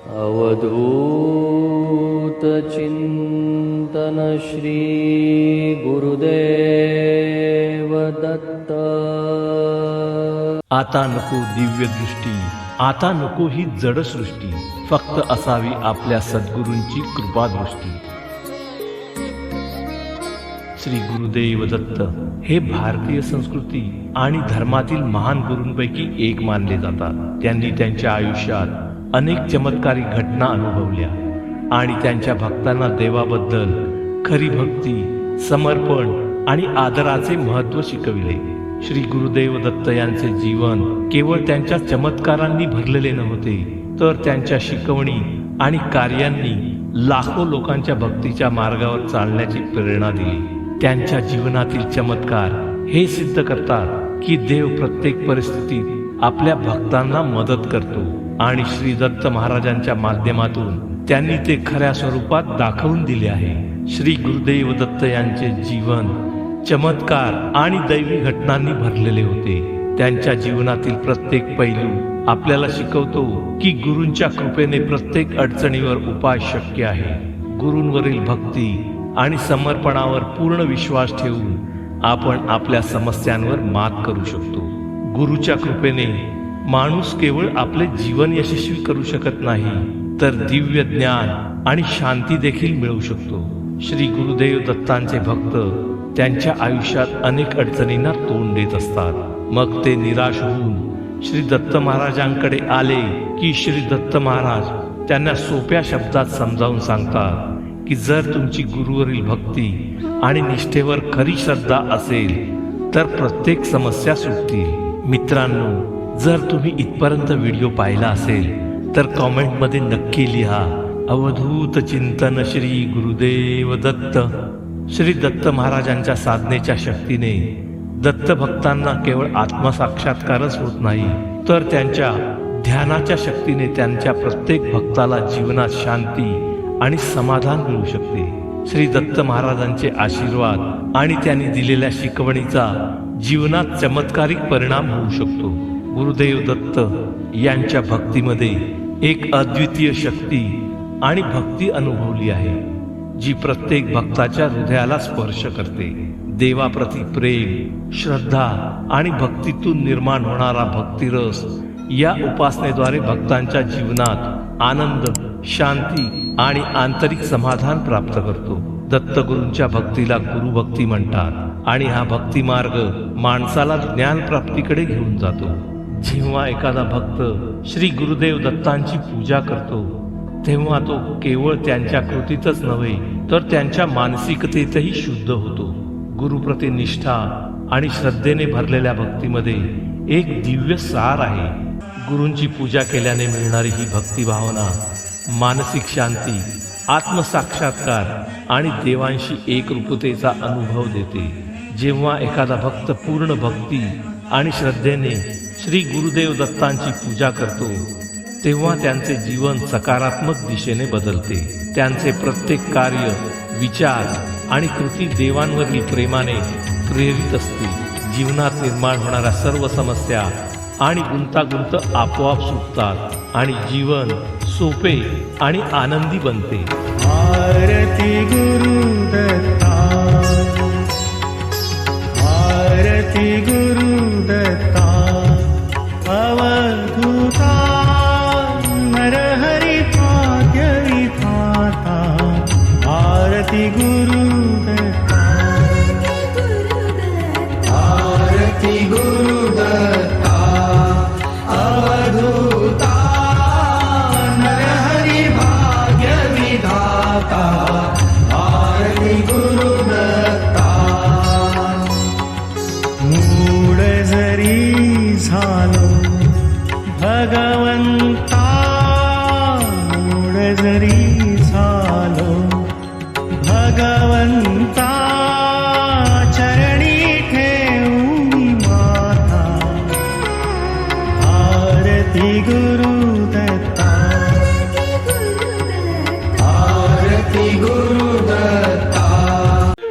अवधूत चिंतन श्री गुरुदेव दत्त। आता नको दिव्य दृष्टी, आता नको ही जड सृष्टी, फक्त असावी आपल्या सद्गुरूंची कृपादृष्टी। श्री गुरुदेव दत्त हे भारतीय संस्कृती आणि धर्मातील महान गुरूंपैकी एक मानले जातात। त्यांनी त्यांच्या आयुष्यात अनेक चमत्कारी घटना अनुभवल्या आणि त्यांच्या भक्तांना देवाबद्दल खरी भक्ती, समर्पण आणि आदराचे महत्त्व शिकविले। श्री गुरुदेव दत्त यांचे जीवन केवळ त्यांच्या चमत्कारांनी भरलेले नव्हते, तर त्यांच्या शिकवणी आणि कार्यांनी लाखो लोकांच्या भक्तीच्या मार्गावर चालण्याची प्रेरणा दिली। त्यांच्या जीवनातील चमत्कार हे सिद्ध करतात की देव प्रत्येक परिस्थितीत आपल्या भक्तांना मदत करतो आणि श्री दत्त महाराजांच्या माध्यमातून त्यांनी ते खऱ्या स्वरूपात दाखवून दिले आहे। श्री गुरुदेव दत्त यांचे जीवन चमत्कार आणि दैवी घटनांनी भरलेले होते। त्यांच्या जीवनातील प्रत्येक पैलू आपल्याला शिकवतो की गुरूंच्या कृपेने प्रत्येक अडचणीवर उपाय शक्य आहे। गुरूंवरील भक्ती आणि समर्पणावर पूर्ण विश्वास ठेवून आपण आपल्या समस्यांवर मात करू शकतो। गुरुच्या कृपेने माणूस केवळ आपले जीवन यशस्वी करू शकत नाही, तर दिव्य ज्ञान आणि शांती देखील मिळवू शकतो। श्री गुरुदेव दत्तांचे भक्त त्यांच्या आयुष्यात अनेक अडचणींना तोंड देत असतात। मग ते निराश होऊन श्री दत्त महाराजांकडे आले की श्री दत्त महाराज त्यांना सोप्या शब्दात समजावून सांगतात की जर तुमची गुरुवरील भक्ती आणि निष्ठेवर खरी श्रद्धा असेल तर प्रत्येक समस्या सुटतील। मित्रांनो, जर तुम्ही इथपर्यंत व्हिडिओ पाहिला असेल तर कॉमेंटमध्ये नक्की लिहा, अवधूत चिंतन श्री गुरुदेव दत्त। श्री दत्त महाराजांच्या साधनेच्या शक्तीने दत्त भक्तांना केवळ आत्मसाक्षात्कारच होत नाही, तर त्यांच्या ध्यानाच्या शक्तीने त्यांच्या प्रत्येक भक्ताला जीवनात शांती आणि समाधान मिळू शकते। श्री दत्त महाराजांचे आशीर्वाद आणि त्यांनी दिलेल्या शिकवणीचा जीवनात चमत्कारिक परिणाम होऊ शकतो। गुरुदेव दत्त यांच्या भक्तीमध्ये एक अद्वितीय शक्ती आणि भक्ती अनुभवली आहे, जी प्रत्येक भक्ताच्या हृदयाला स्पर्श करते। देवाप्रती प्रेम, श्रद्धा आणि भक्तीतून निर्माण होणारा भक्तिरस या उपासनेद्वारे भक्तांच्या जीवनात आनंद, शांती आणि आंतरिक समाधान प्राप्त करतो। दत्तगुरूंच्या भक्तीला गुरुभक्ती म्हणतात आणि हा भक्ती मार्ग माणसाला ज्ञान प्राप्तीकडे घेऊन जातो। जेव्हा एखादा भक्त श्री गुरुदेव दत्तांची पूजा करतो तेव्हा तो केवळ त्यांच्या कृतीतच नव्हे, तर त्यांच्या मानसिकतेतही शुद्ध होतो। गुरुप्रती निष्ठा आणि श्रद्धेने भरलेल्या भक्तीमध्ये एक दिव्य सार आहे। गुरूंची पूजा केल्याने मिळणारी ही भक्ती भावना मानसिक शांती, आत्मसाक्षात्कार आणि देवांशी एकरूपतेचा अनुभव देते। जेव्हा एखादा भक्त पूर्ण भक्ती आणि श्रद्धेने श्री गुरुदेव दत्तांची पूजा करतो तेव्हा त्यांचे जीवन सकारात्मक दिशेने बदलते। त्यांचे प्रत्येक कार्य, विचार आणि कृती देवांवरील प्रेमाने प्रेरित असते। जीवनात निर्माण होणाऱ्या सर्व समस्या आणि गुंतागुंत आपोआप सुटतात आणि जीवन सोपे आणि आनंदी बनते। आरती गुरुदत्ता, आरती गुरुदत्ता, अवधूता नरहरि भाग्य विधाता। आरती गुरुदत्ता, आरती गुरुदत्ता, अवधूता नरहरि भाग्य विधाता। आरती गुरुदत्ता, मूळ जरी झालो भगवंता, मूळ जरी झालो भगवंता, चरणी ठेवून माता। आरती गुरुदत्ता, आरती गुरुदत्ता।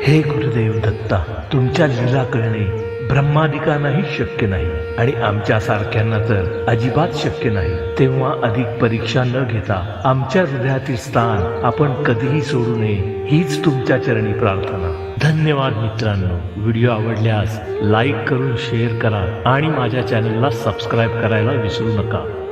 हे गुरुदेव दत्ता, तुमच्या लीला कळणे ब्रह्मादिकांनाही शक्य नाही आणि आमच्या सारख्यांना तर अजिबात शक्य नाही, तेव्हा अधिक परीक्षा न घेता आमच्या हृदयातील स्थान आपण कधीही सोडू नये हीच तुमच्या चरणी प्रार्थना. धन्यवाद मित्रांनो. व्हिडिओ आवडल्यास लाईक करून शेअर करा आणि माझ्या चॅनलला सबस्क्राईब करायला विसरू नका.